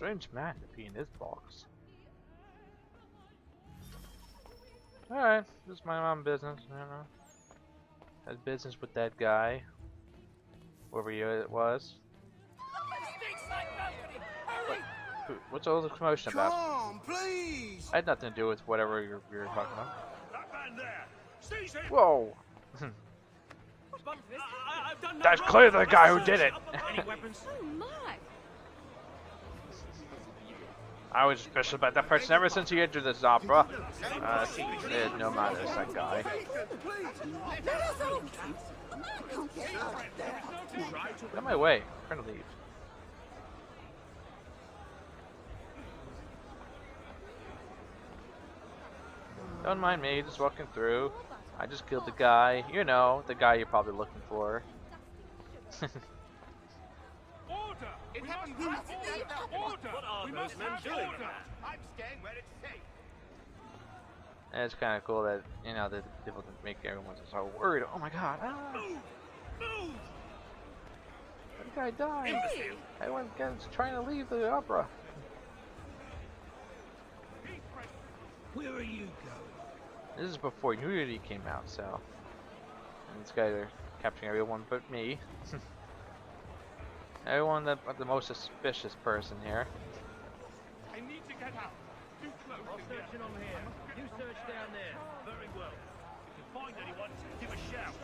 Strange man to be in this box. Alright, just my own business, you know. Had business with that guy. Whoever it was. What's all the commotion about? Come on, please. I had nothing to do with whatever you're talking about. That man there. Seize him. Whoa! I've done no That's wrong. clearly the guy who did it! Any weapons? Oh my! I was suspicious about that person ever since he entered this opera. No matter, it's that guy. Get out of my way. I'm trying to leave. Don't mind me, just walking through. I just killed the guy. You know, the guy you're probably looking for. Order! It happened Order! What are we those must men have doing? order. I'm staying where it's safe. And it's kind of cool that, you know, that people can make everyone so worried. Oh my god. Ah, Move! Move! that guy died. Imbecile! Everyone's trying to leave the opera. Where are you going? This is before Unity came out, so. And these guys are capturing everyone but me. Everyone but the most suspicious person here. I need to get out. Too close. Searching on here. You search down there. Very well. If you find anyone, give a shout.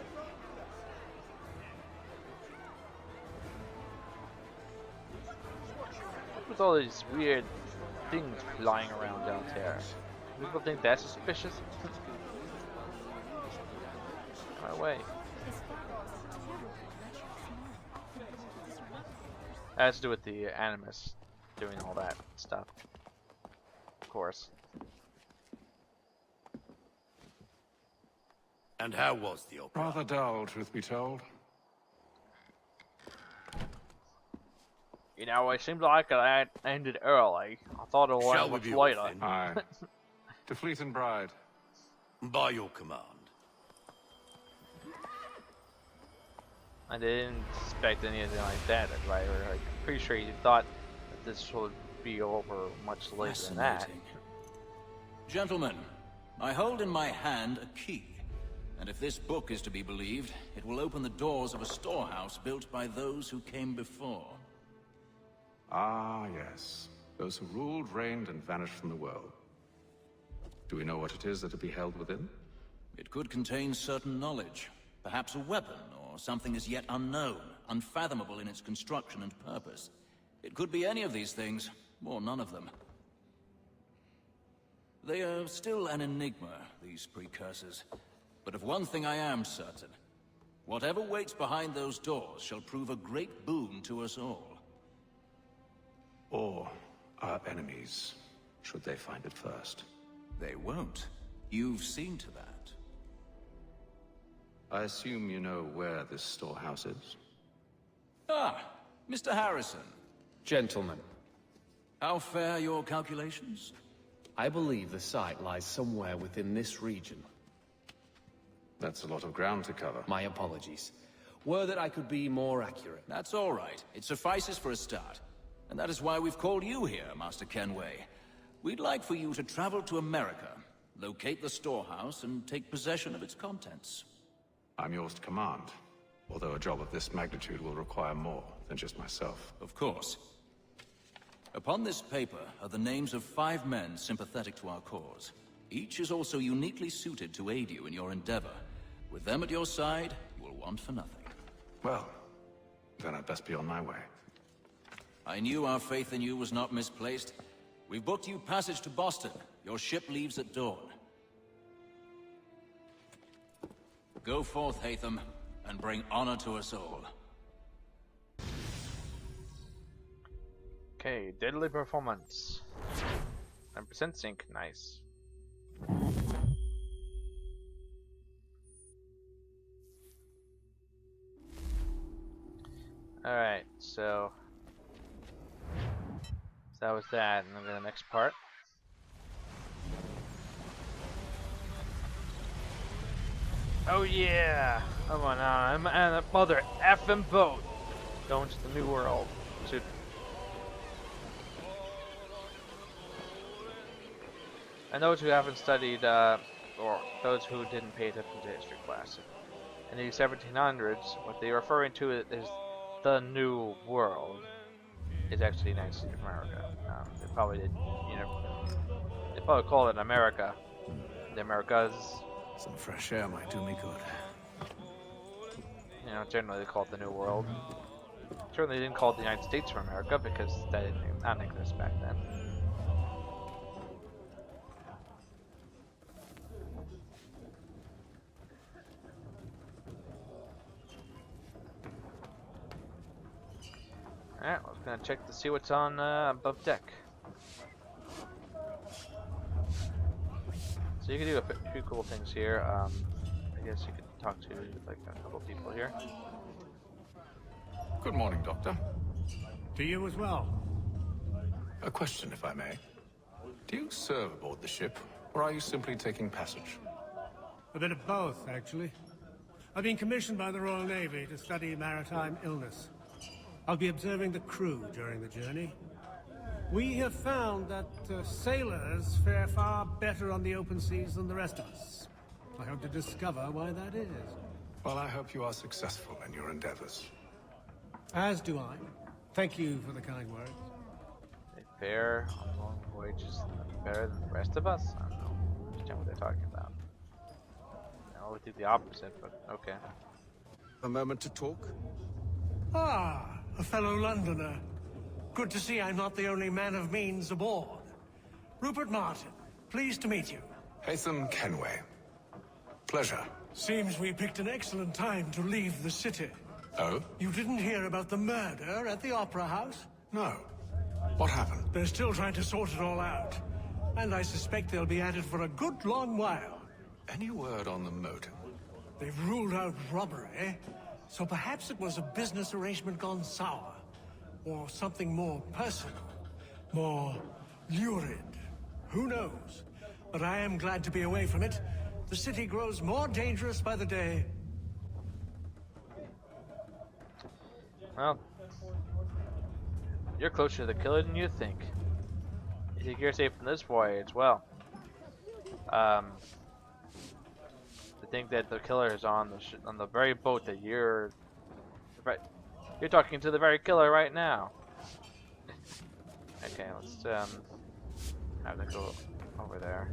What's with all these weird things flying around down here? People think that's suspicious? My way. That has to do with the Animus doing all that stuff. Of course. And how was the opera? Rather dull, truth be told. You know, it seemed like it ended early. I thought it Shall went we much be later. off then? Aye. To Fleet and Bride. By your command. I didn't expect anything like that. Right? I'm pretty sure you thought that this would be over much later than that. Fascinating. Gentlemen, I hold in my hand a key. And if this book is to be believed, it will open the doors of a storehouse built by those who came before. Ah, yes. Those who ruled, reigned, and vanished from the world. Do we know what it is that will be held within? It could contain certain knowledge, perhaps a weapon, or something as yet unknown, unfathomable in its construction and purpose. It could be any of these things, or none of them. They are still an enigma, these precursors. But of one thing I am certain. Whatever waits behind those doors shall prove a great boon to us all. Or our enemies, should they find it first? They won't. You've seen to that. I assume you know where this storehouse is? Ah, Mr. Harrison. Gentlemen, How fare your calculations? I believe the site lies somewhere within this region. That's a lot of ground to cover. My apologies. Were that I could be more accurate. That's all right. It suffices for a start. And that is why we've called you here, Master Kenway. We'd like for you to travel to America, locate the storehouse, and take possession of its contents. I'm yours to command, although a job of this magnitude will require more than just myself. Of course. Upon this paper are the names of 5 men sympathetic to our cause. Each is also uniquely suited to aid you in your endeavor. With them at your side, you will want for nothing. Well, then I'd best be on my way. I knew our faith in you was not misplaced. We've booked you passage to Boston. Your ship leaves at dawn. Go forth, Hatham, and bring honor to us all. Okay, deadly performance. 9% sync, nice. Alright, so that was that, and then the next part. Oh yeah! Come on now, I'm on a mother effing boat! Going to the new world. To And those who haven't studied, or those who didn't pay attention to history class, in the 1700s, what they're referring to is the New World. Is actually the United States of America. They probably did, they probably call it America. The Americas. Some fresh air might do me good. Generally they call it the New World. Certainly they didn't call it the United States of America because that didn't not exist back then. Alright, I was gonna check to see what's on above deck. So you can do a few cool things here. I guess you could talk to like a couple people here. Good morning, Doctor. To you as well. A question, if I may. Do you serve aboard the ship, or are you simply taking passage? A bit of both, actually. I've been commissioned by the Royal Navy to study maritime illness. I'll be observing the crew during the journey. We have found that sailors fare far better on the open seas than the rest of us. I hope to discover why that is. Well, I hope you are successful in your endeavors. As do I. Thank you for the kind words. They fare on long voyages better than the rest of us? I don't know. Understand what they're talking about. I would think the opposite, but okay. A moment to talk? Ah, a fellow Londoner. Good to see I'm not the only man of means aboard. Rupert Martin, pleased to meet you. Haytham Kenway. Pleasure. Seems we picked an excellent time to leave the city. Oh? You didn't hear about the murder at the Opera House? No. What happened? They're still trying to sort it all out. And I suspect they'll be at it for a good long while. Any word on the motive? They've ruled out robbery, so perhaps it was a business arrangement gone sour. Or something more personal, more lurid. Who knows? But I am glad to be away from it. The city grows more dangerous by the day. Well, you're closer to the killer than you think. You think you're safe from this voyage? Well, to think that the killer is on the very boat that you're talking to the very killer right now. Okay, let's have to go over there.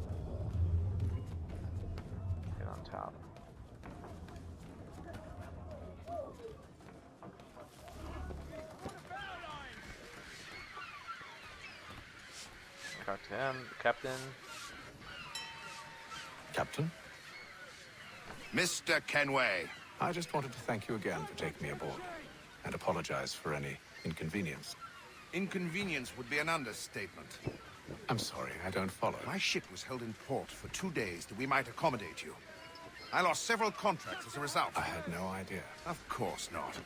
Get on top. Talk to him, Captain. Captain? Mr. Kenway. I just wanted to thank you again for taking me aboard, and apologize for any inconvenience. Inconvenience would be an understatement. I'm sorry, I don't follow. My ship was held in port for 2 days that we might accommodate you. I lost several contracts as a result. I had no idea. Of course not.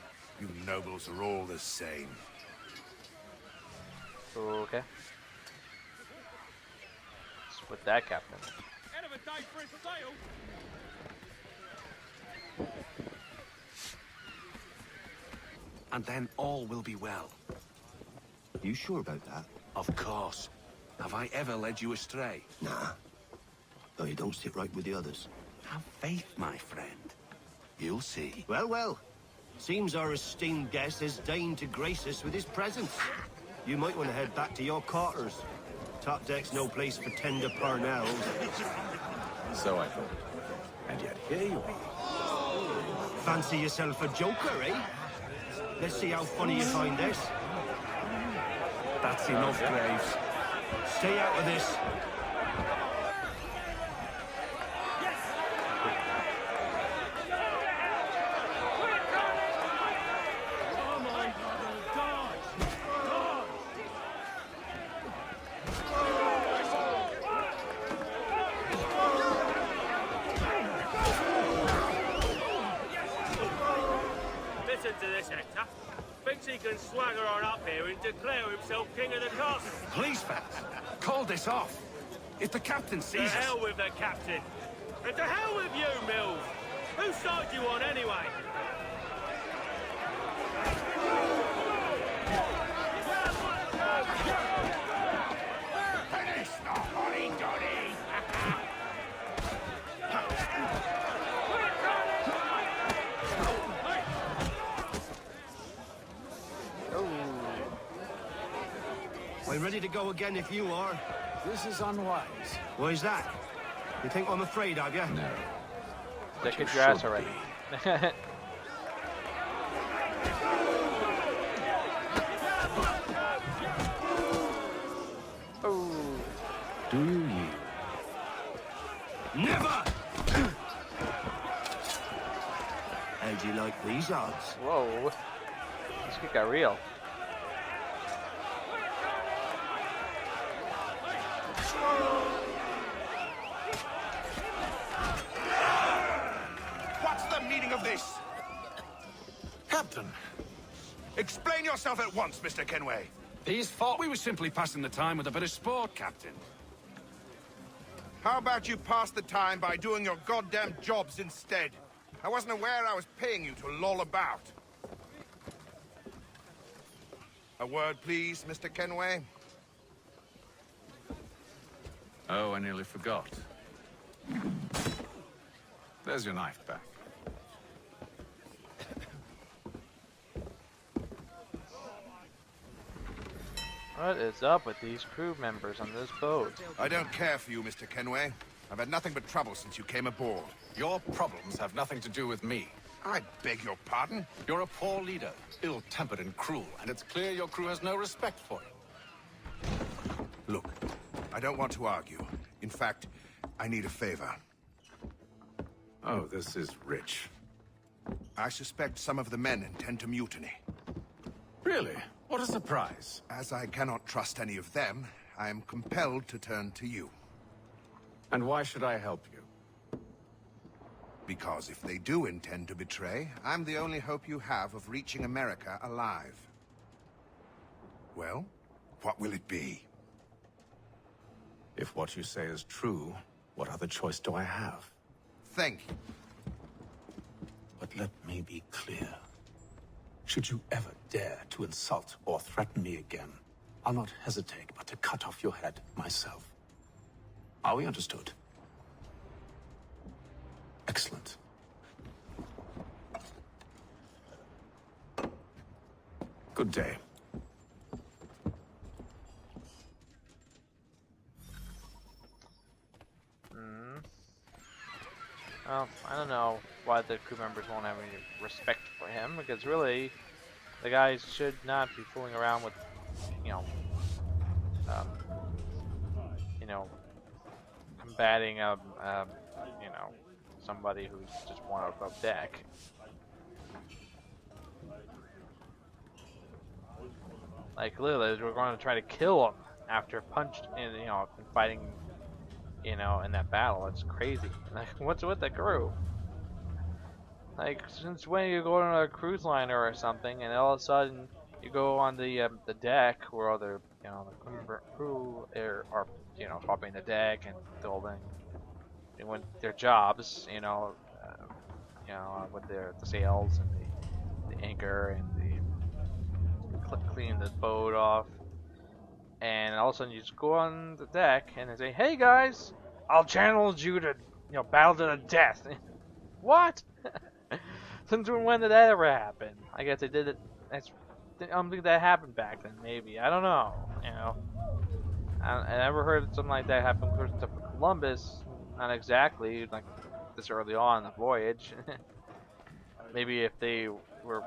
You nobles are all the same. Okay. What's with that, Captain? End of a day for a sail. And then all will be well. You sure about that? Of course. Have I ever led you astray? Nah. Though you don't sit right with the others. Have faith, my friend. You'll see. Well, well. Seems our esteemed guest has deigned to grace us with his presence. You might want to head back to your quarters. Top deck's no place for tender parnells. So I thought. And yet here you are. Fancy yourself a joker, eh? Let's see how funny you find this. That's enough, Graves. Stay out of this. Come on, dodge! Dodge! Listen to this, Hector. Thinks he can swagger on up here and declare himself king of the castle. Please, Fats. Call this off. If the captain To sees us... hell with the captain. And to hell with you, Mills. Whose side do you on, anyway? Finish the honey, Donny! I'm ready to go again if you are. This is unwise. Why is that? You think I'm afraid of you? No. They But kicked you your ass should already. be. Oh, Do you yield? Never! How'd you like these odds? whoa. This kid got real. What's the meaning of this? Captain, Explain yourself at once, Mr. Kenway. these thought we were simply passing the time with a bit of sport, Captain. How about you pass the time by doing your goddamn jobs instead? I wasn't aware I was paying you to loll about. A word, please, Mr. Kenway. Oh, I nearly forgot. There's your knife back. What is up with these crew members on this boat? I don't care for you, Mr. Kenway. I've had nothing but trouble since you came aboard. Your problems have nothing to do with me. I beg your pardon? You're a poor leader, ill-tempered and cruel, and it's clear your crew has no respect for you. Look, I don't want to argue. In fact, I need a favor. Oh, this is rich. I suspect some of the men intend to mutiny. Really? What a surprise. As I cannot trust any of them, I am compelled to turn to you. And why should I help you? Because if they do intend to betray, I'm the only hope you have of reaching America alive. Well, what will it be? If what you say is true, what other choice do I have? Think. But let me be clear. Should you ever dare to insult or threaten me again, I'll not hesitate but to cut off your head myself. Are we understood? Excellent. Good day. Well, I don't know why the crew members won't have any respect for him, because really, the guys should not be fooling around with, you know, combating somebody who's just one above deck. Like literally, we're going to try to kill him after punched in, fighting, in that battle. It's crazy. Like, what's with the crew? Like, since when you go on a cruise liner or something, and all of a sudden you go on the deck where all the the crew are hopping the deck and building, doing their jobs, with the sails and the anchor and the cleaning the boat off, and all of a sudden you just go on the deck and they say, "Hey guys, I'll challenge you to battle to the death." What? Since when did that ever happen? I guess they did it. I don't think that happened back then. Maybe, I don't know. I never heard something like that happen to Columbus. Not exactly like this early on in the voyage. Maybe if they were,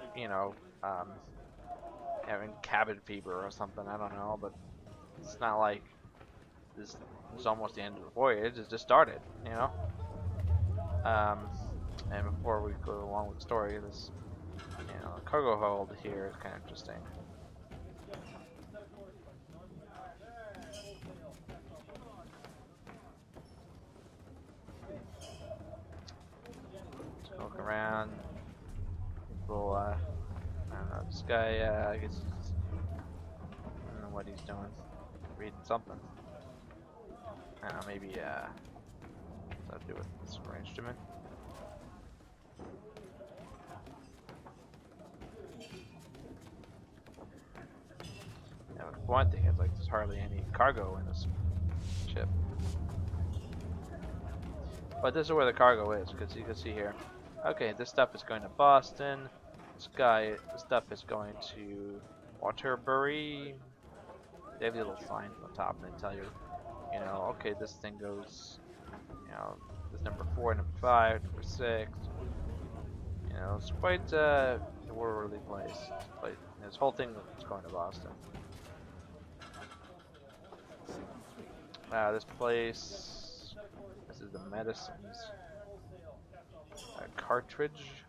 having cabin fever or something. I don't know, but it's not like this is almost the end of the voyage. It just started, And before we go along with the story, this, cargo hold here is kind of interesting. Just look around. People, I don't know, this guy, I guess, I don't know what he's doing. Reading something. I don't know, maybe, what's that do with this instrument? One thing is, like, there's hardly any cargo in this ship. But this is where the cargo is, because you can see here. Okay, this stuff is going to Boston. This stuff is going to Waterbury. they have these little signs on the top, and they tell you, you know, okay, this thing goes, you know, this number 4, number 5, number 6. You know, it's quite a orderly place. This whole thing is going to Boston. This place. This is the medicines. Cartridge.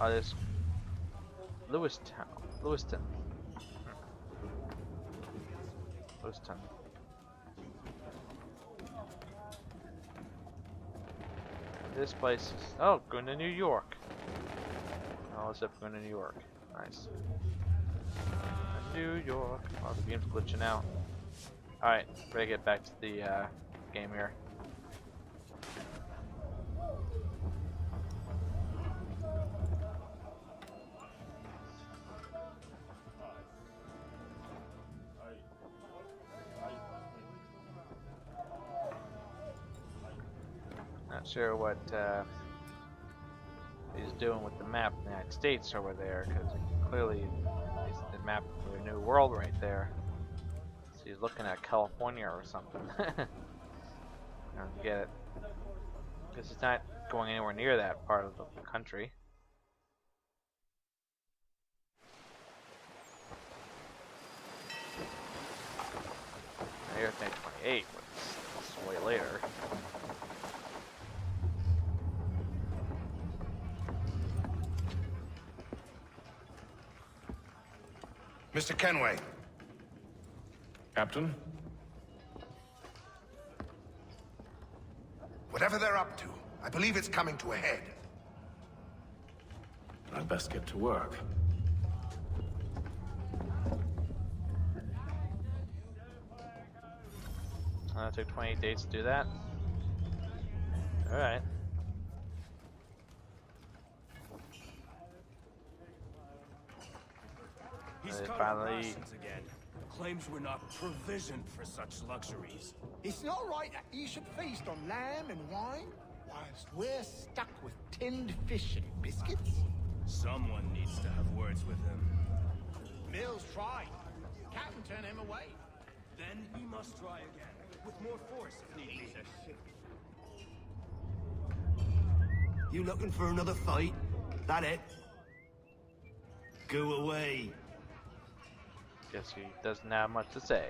This Lewiston. Lewiston. This place is, oh, going to New York. Oh, except going to New York. Nice. New York. Oh, the game's glitching out. Alright, ready to get back to the game here. Not sure what he's doing with the map of the United States over there, because clearly it's the map of the new world right there. So he's looking at California or something. I don't get it. Because he's not going anywhere near that part of the country. Here's 1928, but it's way later. Mr. Kenway. Captain? Whatever they're up to, I believe it's coming to a head. I'd best get to work. It took 28 days to do that. Alright. He's cut finally rations again. Claims we're not provisioned for such luxuries. It's not right that you should feast on lamb and wine, whilst we're stuck with tinned fish and biscuits. Someone needs to have words with him. Mills tried. Captain turned him away. Then he must try again, with more force if need be. You looking for another fight? That it? Go away. Guess he doesn't have much to say.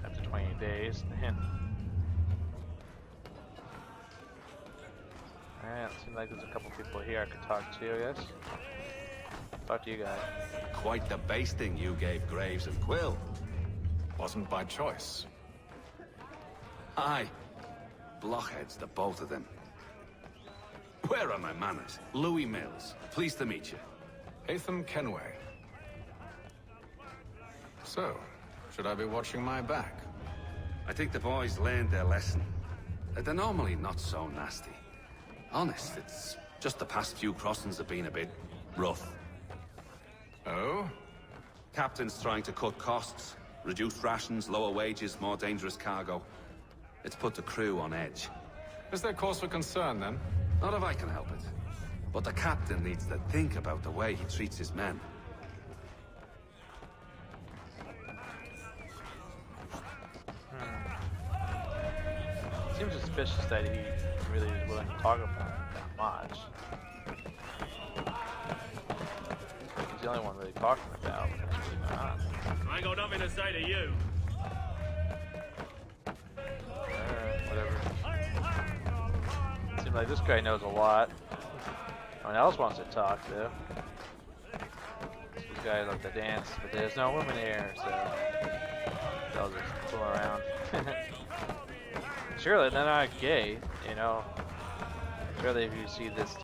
After 20 days, hint. Alright, seems like there's a couple people here I could talk to, I guess. Talk to you guys. Quite the basting you gave Graves and Quill. Wasn't by choice. Aye. Blockheads, the both of them. Where are my manners? Louis Mills. Pleased to meet you. Hatham Kenway. So, should I be watching my back? I think the boys learned their lesson. They're normally not so nasty. Honest, it's just the past few crossings have been a bit rough. Oh? Captain's trying to cut costs. Reduce rations, lower wages, more dangerous cargo. It's put the crew on edge. Is there cause for concern, then? Not if I can help it. But the captain needs to think about the way he treats his men. Seems suspicious that he really is willing to talk about it that much. He's the only one really talking about it. I ain't got nothing to say to you. Whatever. Seems like this guy knows a lot. No one else wants to talk, though. These guys like to dance, but there's no women here, so they'll just fool around. Surely they're not gay, you know. Surely if you see this